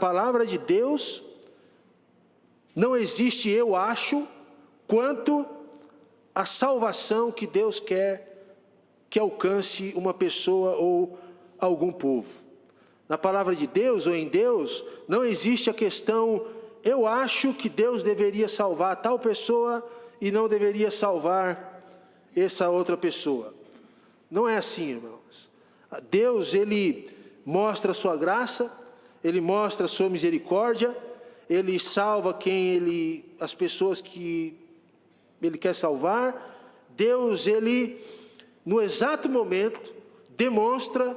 palavra de Deus, não existe eu acho, quanto a salvação que Deus quer que alcance uma pessoa ou algum povo. Na palavra de Deus ou em Deus, não existe a questão, eu acho que Deus deveria salvar tal pessoa e não deveria salvar essa outra pessoa. Não é assim, irmãos. Deus, Ele mostra a sua graça, Ele mostra a sua misericórdia, Ele salva as pessoas que Ele quer salvar. Deus, Ele, no exato momento, demonstra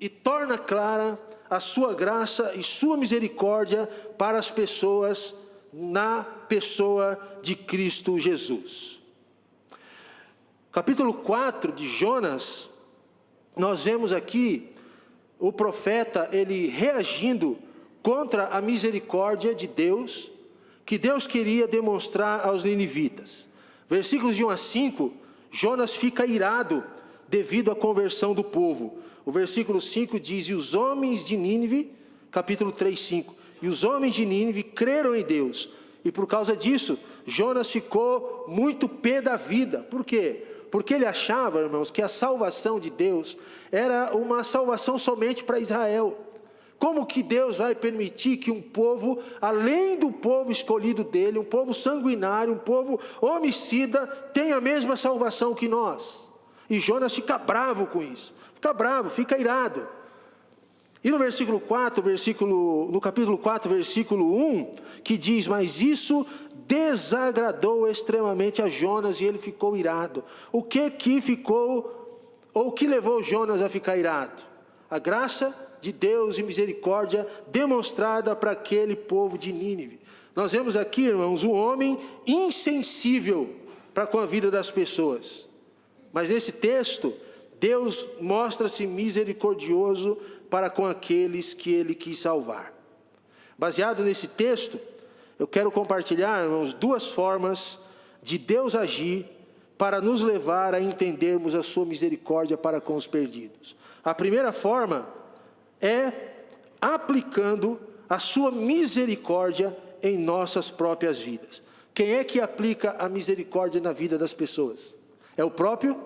e torna clara a sua graça e sua misericórdia para as pessoas na pessoa de Cristo Jesus. Capítulo 4 de Jonas, nós vemos aqui o profeta, ele reagindo contra a misericórdia de Deus, que Deus queria demonstrar aos ninivitas. Versículos de 1 a 5, Jonas fica irado devido à conversão do povo. O versículo 5 diz, e os homens de Nínive, capítulo 3, 5, e os homens de Nínive creram em Deus, e por causa disso, Jonas ficou muito pé da vida. Por quê? Porque ele achava, irmãos, que a salvação de Deus era uma salvação somente para Israel. Como que Deus vai permitir que um povo, além do povo escolhido dele, um povo sanguinário, um povo homicida, tenha a mesma salvação que nós? E Jonas fica bravo com isso, fica bravo, fica irado. E no versículo 4, no capítulo 4, versículo 1, que diz, mas isso desagradou extremamente a Jonas e ele ficou irado. O que levou Jonas a ficar irado? A graça de Deus e misericórdia demonstrada para aquele povo de Nínive. Nós vemos aqui, irmãos, um homem insensível para com a vida das pessoas. Mas nesse texto, Deus mostra-se misericordioso para com aqueles que Ele quis salvar. Baseado nesse texto, eu quero compartilhar, irmãos, duas formas de Deus agir para nos levar a entendermos a sua misericórdia para com os perdidos. A primeira forma é aplicando a sua misericórdia em nossas próprias vidas. Quem é que aplica a misericórdia na vida das pessoas? É o próprio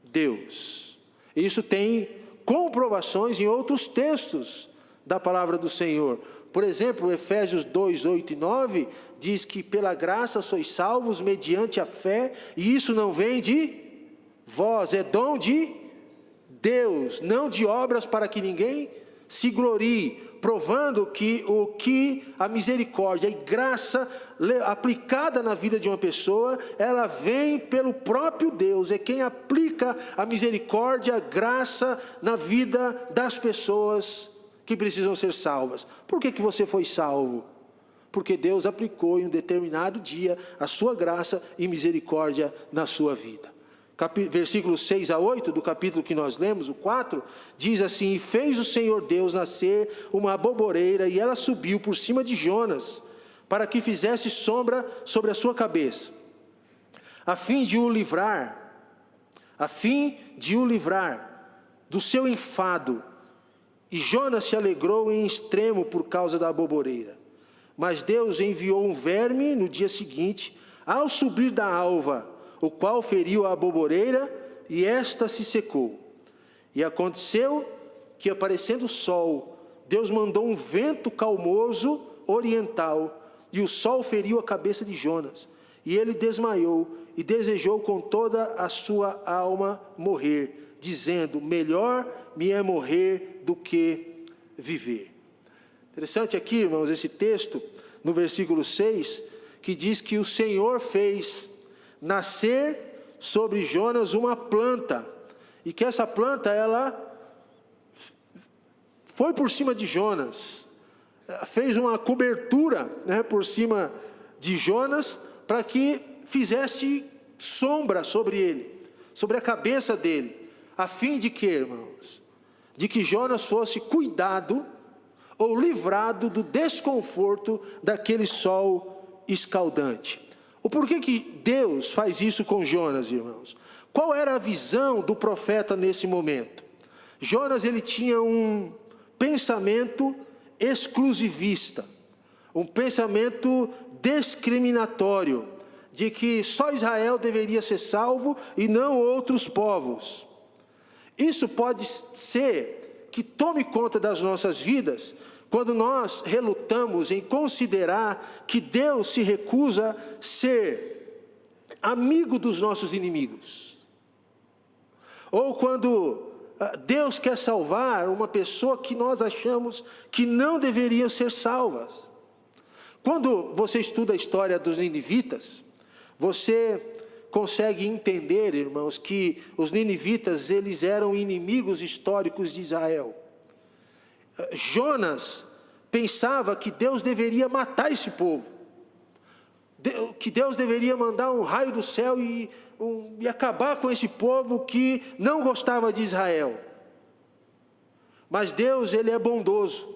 Deus. Isso tem comprovações em outros textos da palavra do Senhor. Por exemplo, Efésios 2, 8 e 9, diz que pela graça sois salvos mediante a fé, e isso não vem de vós, é dom de Deus, não de obras para que ninguém se glorie, provando que a misericórdia e graça aplicada na vida de uma pessoa, ela vem pelo próprio Deus, é quem aplica a misericórdia, a graça na vida das pessoas que precisam ser salvas. Por que você foi salvo? Porque Deus aplicou em um determinado dia a sua graça e misericórdia na sua vida. Versículos 6 a 8 do capítulo que nós lemos, o 4, diz assim, e fez o Senhor Deus nascer uma aboboreira, e ela subiu por cima de Jonas, para que fizesse sombra sobre a sua cabeça, a fim de o livrar do seu enfado. E Jonas se alegrou em extremo por causa da aboboreira. Mas Deus enviou um verme no dia seguinte, ao subir da alva, o qual feriu a aboboreira, e esta se secou. E aconteceu que, aparecendo o sol, Deus mandou um vento calmoso oriental, e o sol feriu a cabeça de Jonas, e ele desmaiou, e desejou com toda a sua alma morrer, dizendo, melhor me é morrer do que viver. Interessante aqui, irmãos, esse texto, no versículo 6, que diz que o Senhor fez nascer sobre Jonas uma planta, e que essa planta, ela foi por cima de Jonas, fez uma cobertura, por cima de Jonas, para que fizesse sombra sobre ele, sobre a cabeça dele, a fim de que, irmãos, de que Jonas fosse cuidado ou livrado do desconforto daquele sol escaldante. O porquê que Deus faz isso com Jonas, irmãos? Qual era a visão do profeta nesse momento? Jonas, ele tinha um pensamento exclusivista, um pensamento discriminatório, de que só Israel deveria ser salvo e não outros povos. Isso pode ser que tome conta das nossas vidas, quando nós relutamos em considerar que Deus se recusa a ser amigo dos nossos inimigos. Ou quando Deus quer salvar uma pessoa que nós achamos que não deveriam ser salvas. Quando você estuda a história dos ninivitas, você consegue entender, irmãos, que os ninivitas, eles eram inimigos históricos de Israel. Jonas pensava que Deus deveria matar esse povo, que Deus deveria mandar um raio do céu e acabar com esse povo que não gostava de Israel. Mas Deus, ele é bondoso,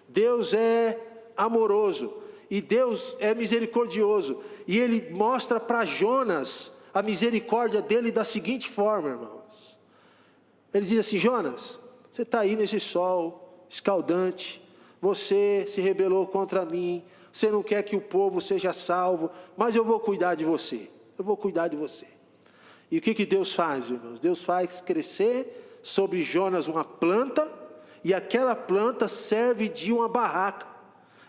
Deus é amoroso, e Deus é misericordioso, e ele mostra para Jonas a misericórdia dele da seguinte forma, irmãos. Ele diz assim: Jonas, você está aí nesse sol escaldante, você se rebelou contra mim, você não quer que o povo seja salvo, mas eu vou cuidar de você, eu vou cuidar de você. E o que Deus faz, irmãos? Deus faz crescer sobre Jonas uma planta, e aquela planta serve de uma barraca,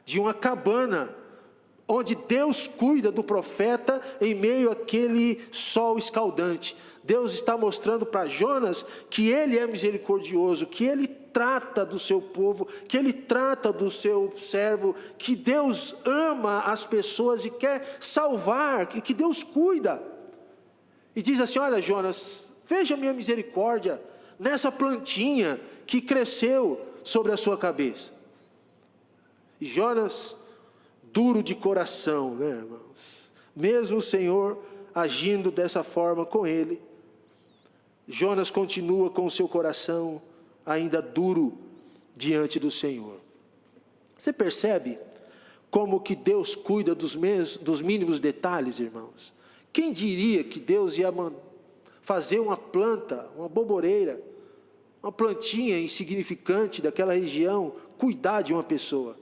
de uma cabana, onde Deus cuida do profeta em meio àquele sol escaldante. Deus está mostrando para Jonas que ele é misericordioso, que ele trata do seu povo, que ele trata do seu servo, que Deus ama as pessoas e quer salvar, que Deus cuida. E diz assim: olha, Jonas, veja a minha misericórdia nessa plantinha que cresceu sobre a sua cabeça. E Jonas, duro de coração, né, irmãos? Mesmo o Senhor agindo dessa forma com ele, Jonas continua com o seu coração ainda duro diante do Senhor. Você percebe como que Deus cuida dos mínimos detalhes, irmãos? Quem diria que Deus ia fazer uma planta, uma boboreira, uma plantinha insignificante daquela região, cuidar de uma pessoa,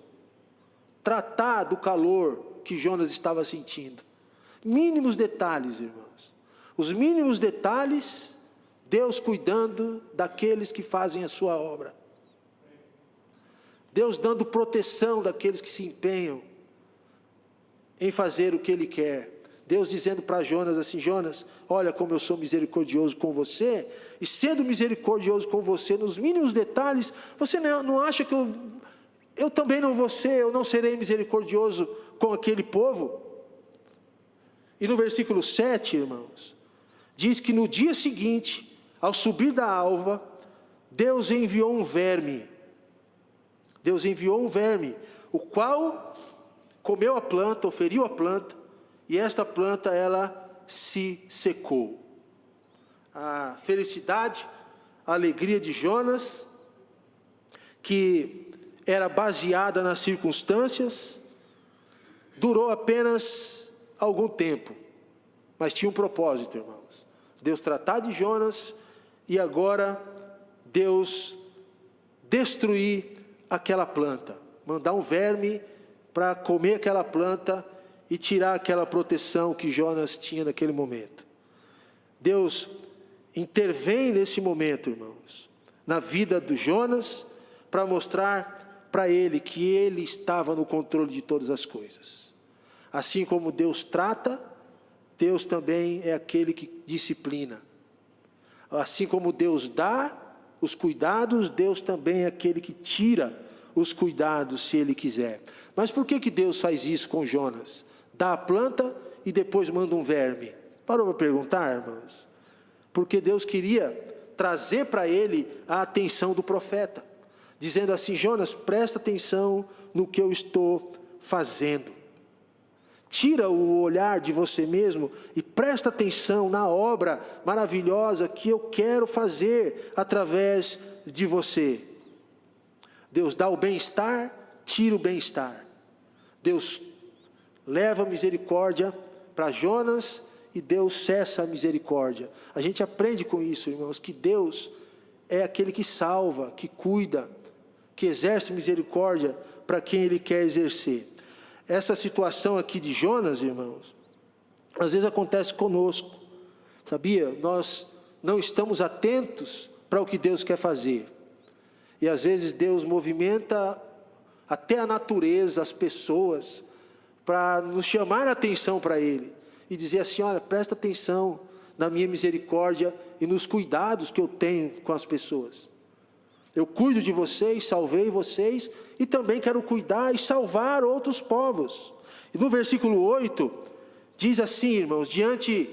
tratar do calor que Jonas estava sentindo? Mínimos detalhes, irmãos. Os mínimos detalhes, Deus cuidando daqueles que fazem a sua obra. Deus dando proteção daqueles que se empenham em fazer o que Ele quer. Deus dizendo para Jonas assim: Jonas, olha como eu sou misericordioso com você, e sendo misericordioso com você nos mínimos detalhes, você não acha que eu também não vou ser, eu não serei misericordioso com aquele povo? E no versículo 7, irmãos, diz que no dia seguinte, ao subir da alva, Deus enviou um verme. Deus enviou um verme, o qual comeu a planta, ou feriu a planta, e esta planta, ela se secou. A felicidade, a alegria de Jonas, que era baseada nas circunstâncias, durou apenas algum tempo, mas tinha um propósito, irmãos. Deus tratar de Jonas, e agora Deus destruir aquela planta, mandar um verme para comer aquela planta e tirar aquela proteção que Jonas tinha naquele momento. Deus intervém nesse momento, irmãos, na vida do Jonas, para mostrar para ele que ele estava no controle de todas as coisas. Assim como Deus trata, Deus também é aquele que disciplina. Assim como Deus dá os cuidados, Deus também é aquele que tira os cuidados, se Ele quiser. Mas por que Deus faz isso com Jonas? Dá a planta e depois manda um verme. Parou para perguntar, irmãos? Porque Deus queria trazer para ele a atenção do profeta, dizendo assim: Jonas, presta atenção no que eu estou fazendo. Tira o olhar de você mesmo e presta atenção na obra maravilhosa que eu quero fazer através de você. Deus dá o bem-estar, tira o bem-estar. Deus leva a misericórdia para Jonas e Deus cessa a misericórdia. A gente aprende com isso, irmãos, que Deus é aquele que salva, que cuida, que exerce misericórdia para quem Ele quer exercer. Essa situação aqui de Jonas, irmãos, às vezes acontece conosco, sabia? Nós não estamos atentos para o que Deus quer fazer. E às vezes Deus movimenta até a natureza, as pessoas, para nos chamar a atenção para Ele. E dizer assim, olha, presta atenção na minha misericórdia e nos cuidados que eu tenho com as pessoas. Eu cuido de vocês, salvei vocês, e também quero cuidar e salvar outros povos. E no versículo 8, diz assim, irmãos, diante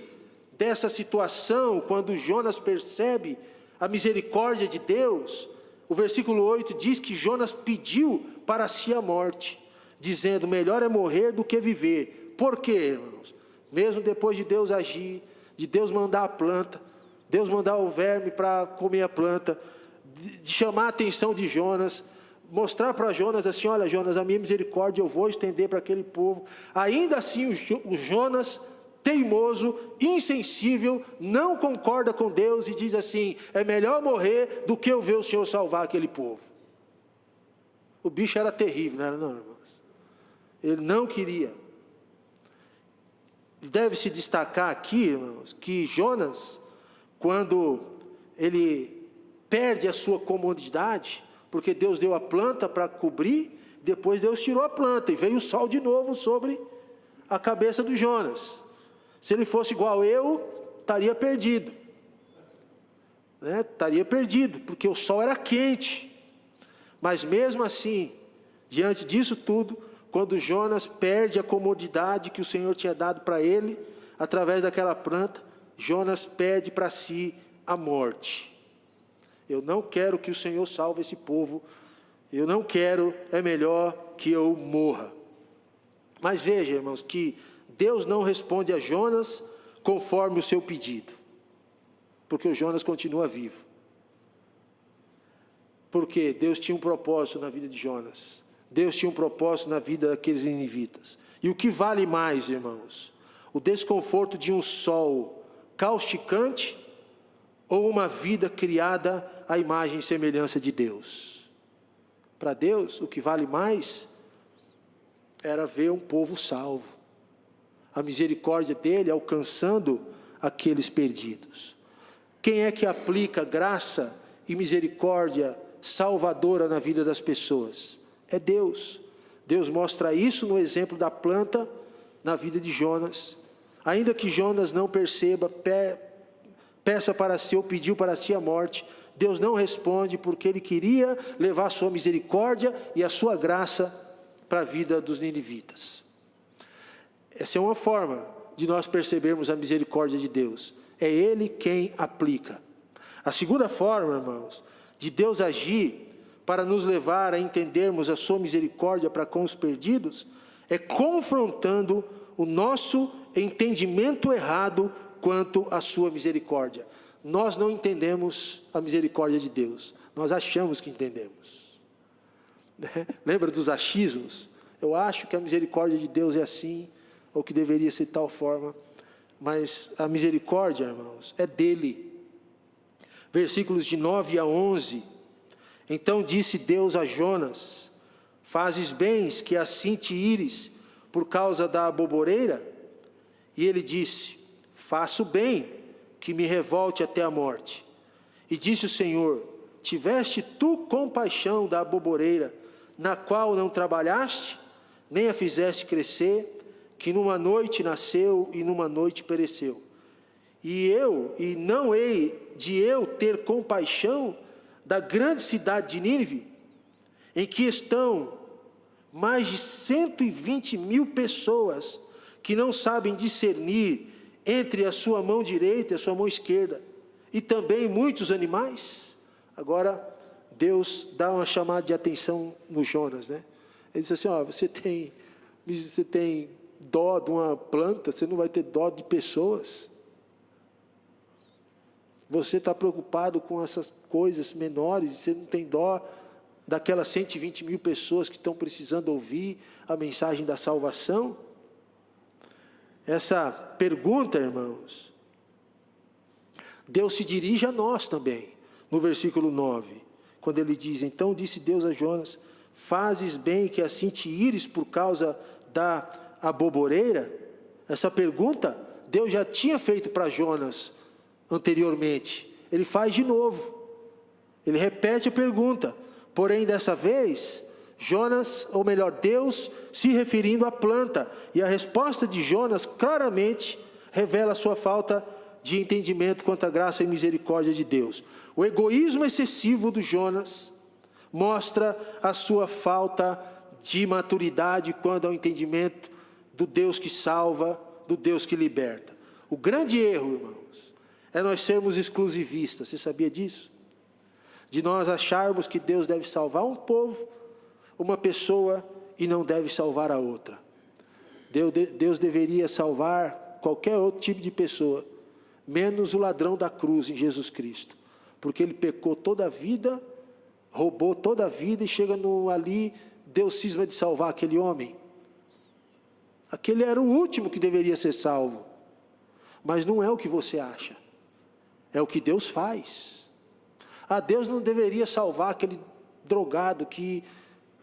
dessa situação, quando Jonas percebe a misericórdia de Deus, o versículo 8 diz que Jonas pediu para si a morte, dizendo, melhor é morrer do que viver. Por quê, irmãos? Mesmo depois de Deus agir, de Deus mandar a planta, Deus mandar o verme para comer a planta, de chamar a atenção de Jonas, mostrar para Jonas assim, olha Jonas, a minha misericórdia eu vou estender para aquele povo. Ainda assim o Jonas, teimoso, insensível, não concorda com Deus e diz assim, é melhor morrer do que eu ver o Senhor salvar aquele povo. O bicho era terrível, não era não, irmãos? Ele não queria. Deve-se destacar aqui, irmãos, que Jonas, quando ele perde a sua comodidade, porque Deus deu a planta para cobrir, depois Deus tirou a planta e veio o sol de novo sobre a cabeça do Jonas. Se ele fosse igual eu, estaria perdido, né? Estaria perdido, porque o sol era quente. Mas mesmo assim, diante disso tudo, quando Jonas perde a comodidade que o Senhor tinha dado para ele, através daquela planta, Jonas pede para si a morte. Eu não quero que o Senhor salve esse povo, eu não quero, é melhor que eu morra. Mas veja, irmãos, que Deus não responde a Jonas conforme o seu pedido, porque o Jonas continua vivo. Porque Deus tinha um propósito na vida de Jonas, Deus tinha um propósito na vida daqueles ninivitas. E o que vale mais, irmãos? O desconforto de um sol causticante ou uma vida criada à imagem e semelhança de Deus? Para Deus, o que vale mais era ver um povo salvo, a misericórdia dele alcançando aqueles perdidos. Quem é que aplica graça e misericórdia salvadora na vida das pessoas? É Deus. Deus mostra isso no exemplo da planta na vida de Jonas. Ainda que Jonas não perceba, peça para si ou pediu para si a morte, Deus não responde, porque Ele queria levar a sua misericórdia e a sua graça para a vida dos ninivitas. Essa é uma forma de nós percebermos a misericórdia de Deus. É Ele quem aplica. A segunda forma, irmãos, de Deus agir para nos levar a entendermos a sua misericórdia para com os perdidos, é confrontando o nosso entendimento errado quanto à sua misericórdia. Nós não entendemos a misericórdia de Deus, nós achamos que entendemos. Lembra dos achismos? Eu acho que a misericórdia de Deus é assim, ou que deveria ser de tal forma, mas a misericórdia, irmãos, é dele. Versículos de 9 a 11, então disse Deus a Jonas, fazes bens que assim te ires por causa da aboboreira? E ele disse, faço bem que me revolte até a morte. E disse o Senhor, tiveste tu compaixão da aboboreira, na qual não trabalhaste, nem a fizeste crescer, que numa noite nasceu e numa noite pereceu. E não hei de eu ter compaixão da grande cidade de Nínive, em que estão mais de 120 mil pessoas, que não sabem discernir entre a sua mão direita e a sua mão esquerda, e também muitos animais. Agora, Deus dá uma chamada de atenção no Jonas, né? Ele diz assim, você tem dó de uma planta, você não vai ter dó de pessoas. Você está preocupado com essas coisas menores, você não tem dó daquelas 120 mil pessoas que estão precisando ouvir a mensagem da salvação? Essa pergunta, irmãos, Deus se dirige a nós também, no versículo 9. quando ele diz: então disse Deus a Jonas, fazes bem que assim te ires por causa da aboboreira? Essa pergunta Deus já tinha feito para Jonas anteriormente. Ele faz de novo. Ele repete a pergunta. Porém, dessa vez, Jonas, ou melhor, Deus, se referindo à planta. E a resposta de Jonas claramente revela a sua falta de entendimento quanto à graça e misericórdia de Deus. O egoísmo excessivo do Jonas mostra a sua falta de maturidade quanto ao entendimento do Deus que salva, do Deus que liberta. O grande erro, irmãos, é nós sermos exclusivistas. Você sabia disso? De nós acharmos que Deus deve salvar um povo, uma pessoa, e não deve salvar a outra. Deus deveria salvar qualquer outro tipo de pessoa, menos o ladrão da cruz em Jesus Cristo. Porque ele pecou toda a vida, roubou toda a vida, e chega ali, Deus cisma de salvar aquele homem. Aquele era o último que deveria ser salvo. Mas não é o que você acha, é o que Deus faz. Deus não deveria salvar aquele drogado que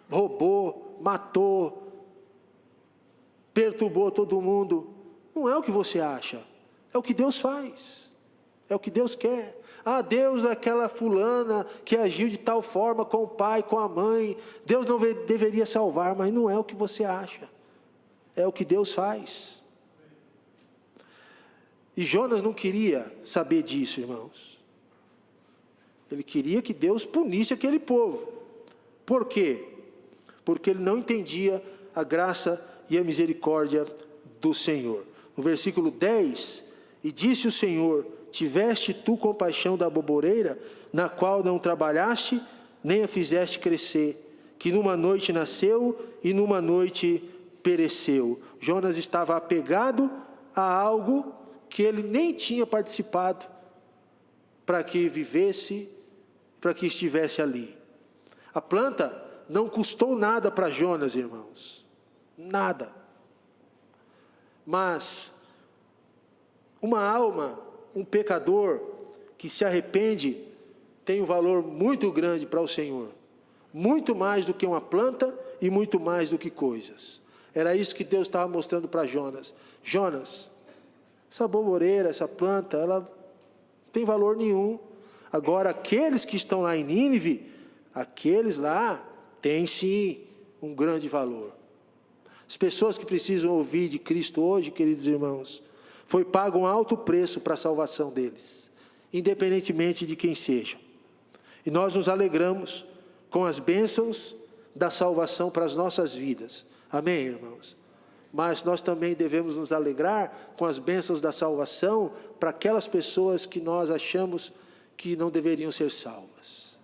roubou, matou, perturbou todo mundo. Não é o que você acha, é o que Deus faz, é o que Deus quer. Deus é aquela fulana que agiu de tal forma com o pai, com a mãe. Deus não deveria salvar, mas não é o que você acha, é o que Deus faz. E Jonas não queria saber disso, irmãos. Ele queria que Deus punisse aquele povo. Por quê? Porque ele não entendia a graça e a misericórdia do Senhor. No versículo 10, e disse o Senhor: tiveste tu compaixão da aboboreira, na qual não trabalhaste, nem a fizeste crescer, que numa noite nasceu e numa noite pereceu. Jonas estava apegado a algo que ele nem tinha participado para que vivesse, para que estivesse ali. A planta não custou nada para Jonas, irmãos. Nada. Mas uma alma, um pecador que se arrepende, tem um valor muito grande para o Senhor. Muito mais do que uma planta e muito mais do que coisas. Era isso que Deus estava mostrando para Jonas. Jonas, essa aboboreira, essa planta, ela não tem valor nenhum. Agora, aqueles que estão lá em Nínive, aqueles lá têm sim um grande valor. As pessoas que precisam ouvir de Cristo hoje, queridos irmãos, foi pago um alto preço para a salvação deles, independentemente de quem seja. E nós nos alegramos com as bênçãos da salvação para as nossas vidas. Amém, irmãos? Mas nós também devemos nos alegrar com as bênçãos da salvação para aquelas pessoas que nós achamos que não deveriam ser salvas.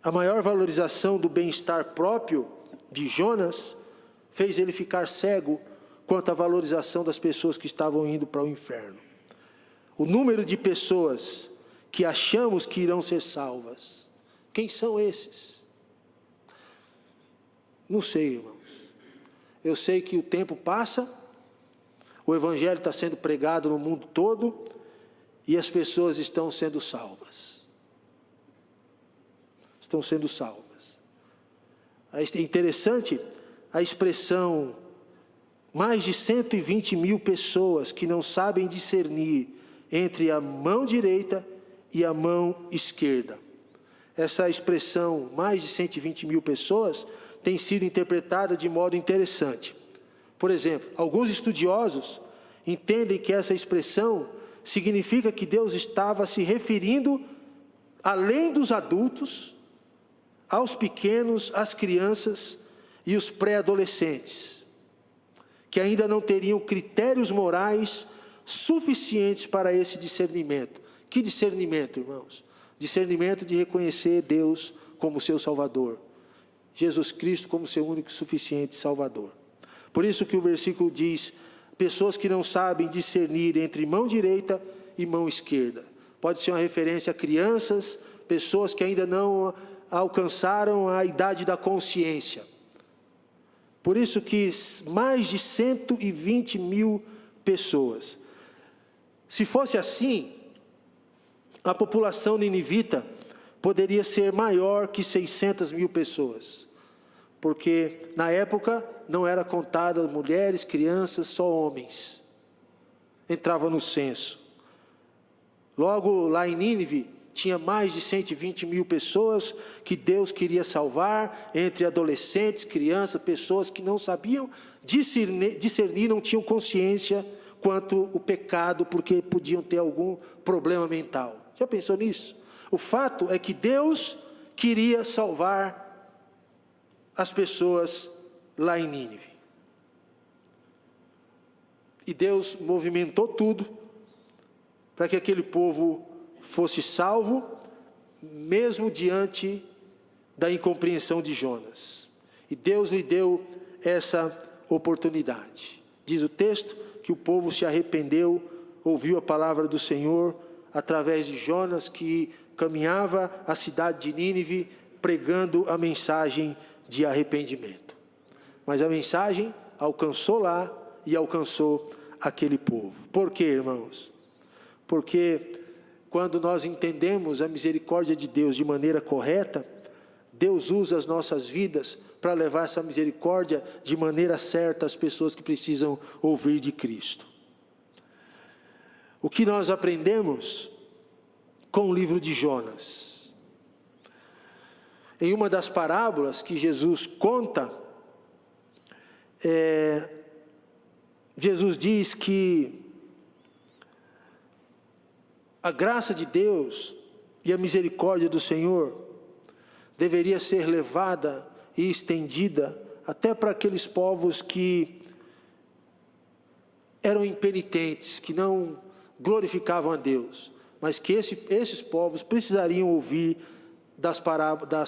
A maior valorização do bem-estar próprio de Jonas fez ele ficar cego quanto à valorização das pessoas que estavam indo para o inferno. O número de pessoas que achamos que irão ser salvas, quem são esses? Não sei, irmãos. Eu sei que o tempo passa, o evangelho está sendo pregado no mundo todo, e as pessoas estão sendo salvas. Estão sendo salvas. É interessante a expressão, mais de 120 mil pessoas que não sabem discernir entre a mão direita e a mão esquerda. Essa expressão, mais de 120 mil pessoas, tem sido interpretada de modo interessante. Por exemplo, alguns estudiosos entendem que essa expressão significa que Deus estava se referindo, além dos adultos, aos pequenos, às crianças e os pré-adolescentes, que ainda não teriam critérios morais suficientes para esse discernimento. Que discernimento, irmãos? Discernimento de reconhecer Deus como seu Salvador, Jesus Cristo como seu único e suficiente Salvador. Por isso que o versículo diz: pessoas que não sabem discernir entre mão direita e mão esquerda. Pode ser uma referência a crianças, pessoas que ainda não alcançaram a idade da consciência. Por isso que mais de 120 mil pessoas. Se fosse assim, a população ninivita poderia ser maior que 600 mil pessoas, porque na época não era contada mulheres, crianças, só homens. Entrava no censo. Logo lá em Nínive, tinha mais de 120 mil pessoas que Deus queria salvar, entre adolescentes, crianças, pessoas que não sabiam discernir, não tinham consciência quanto o pecado, porque podiam ter algum problema mental. Já pensou nisso? O fato é que Deus queria salvar as pessoas lá em Nínive. E Deus movimentou tudo para que aquele povo fosse salvo, mesmo diante da incompreensão de Jonas. E Deus lhe deu essa oportunidade. Diz o texto que o povo se arrependeu, ouviu a palavra do Senhor através de Jonas, que caminhava à cidade de Nínive pregando a mensagem de arrependimento. Mas a mensagem alcançou lá e alcançou aquele povo. Por quê, irmãos? Porque quando nós entendemos a misericórdia de Deus de maneira correta, Deus usa as nossas vidas para levar essa misericórdia de maneira certa às pessoas que precisam ouvir de Cristo. O que nós aprendemos com o livro de Jonas? Em uma das parábolas que Jesus conta, Jesus diz que a graça de Deus e a misericórdia do Senhor deveria ser levada e estendida até para aqueles povos que eram impenitentes, que não glorificavam a Deus, mas que esses povos precisariam ouvir das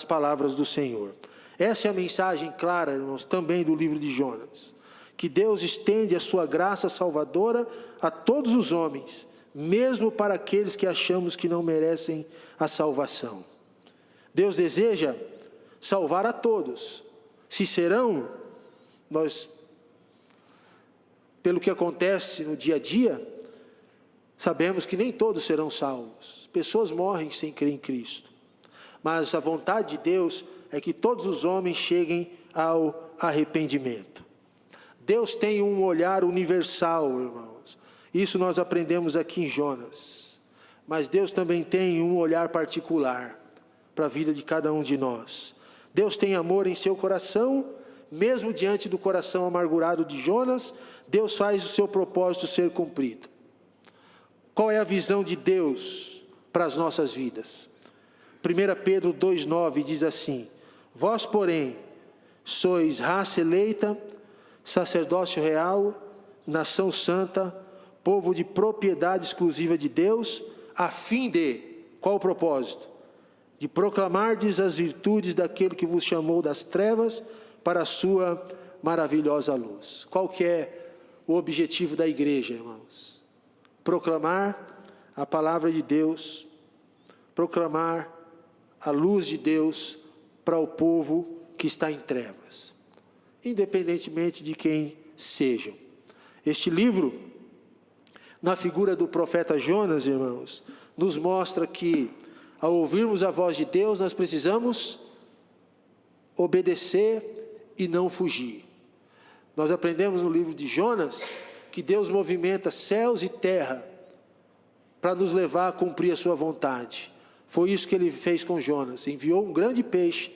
palavras do Senhor. Essa é a mensagem clara, irmãos, também do livro de Jonas, que Deus estende a sua graça salvadora a todos os homens, mesmo para aqueles que achamos que não merecem a salvação. Deus deseja salvar a todos. Se serão, nós, pelo que acontece no dia a dia, sabemos que nem todos serão salvos. Pessoas morrem sem crer em Cristo. Mas a vontade de Deus é que todos os homens cheguem ao arrependimento. Deus tem um olhar universal, irmãos. Isso nós aprendemos aqui em Jonas. Mas Deus também tem um olhar particular para a vida de cada um de nós. Deus tem amor em seu coração, mesmo diante do coração amargurado de Jonas, Deus faz o seu propósito ser cumprido. Qual é a visão de Deus para as nossas vidas? 1 Pedro 2,9 diz assim: vós, porém, sois raça eleita, sacerdócio real, nação santa, povo de propriedade exclusiva de Deus, a fim de, qual o propósito? De proclamardes as virtudes daquele que vos chamou das trevas para a sua maravilhosa luz. Qual que é o objetivo da igreja, irmãos? Proclamar a palavra de Deus, proclamar a luz de Deus para o povo que está em trevas, independentemente de quem sejam. Este livro, na figura do profeta Jonas, irmãos, nos mostra que, ao ouvirmos a voz de Deus, nós precisamos obedecer e não fugir. Nós aprendemos no livro de Jonas que Deus movimenta céus e terra para nos levar a cumprir a sua vontade. Foi isso que ele fez com Jonas. Enviou um grande peixe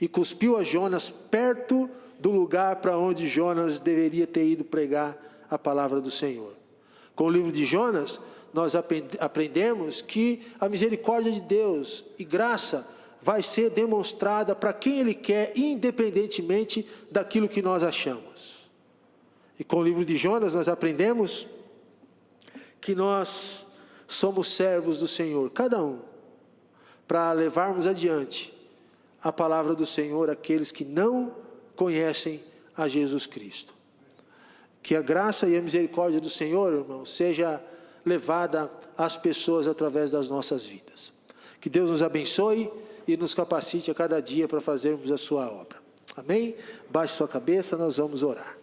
e cuspiu a Jonas perto do lugar para onde Jonas deveria ter ido pregar a palavra do Senhor. Com o livro de Jonas, nós aprendemos que a misericórdia de Deus e graça vai ser demonstrada para quem Ele quer, independentemente daquilo que nós achamos. E com o livro de Jonas nós aprendemos que nós somos servos do Senhor, cada um, para levarmos adiante a palavra do Senhor àqueles que não conhecem a Jesus Cristo. Que a graça e a misericórdia do Senhor, irmão, seja levada às pessoas através das nossas vidas. Que Deus nos abençoe e nos capacite a cada dia para fazermos a sua obra. Amém? Baixe sua cabeça, nós vamos orar.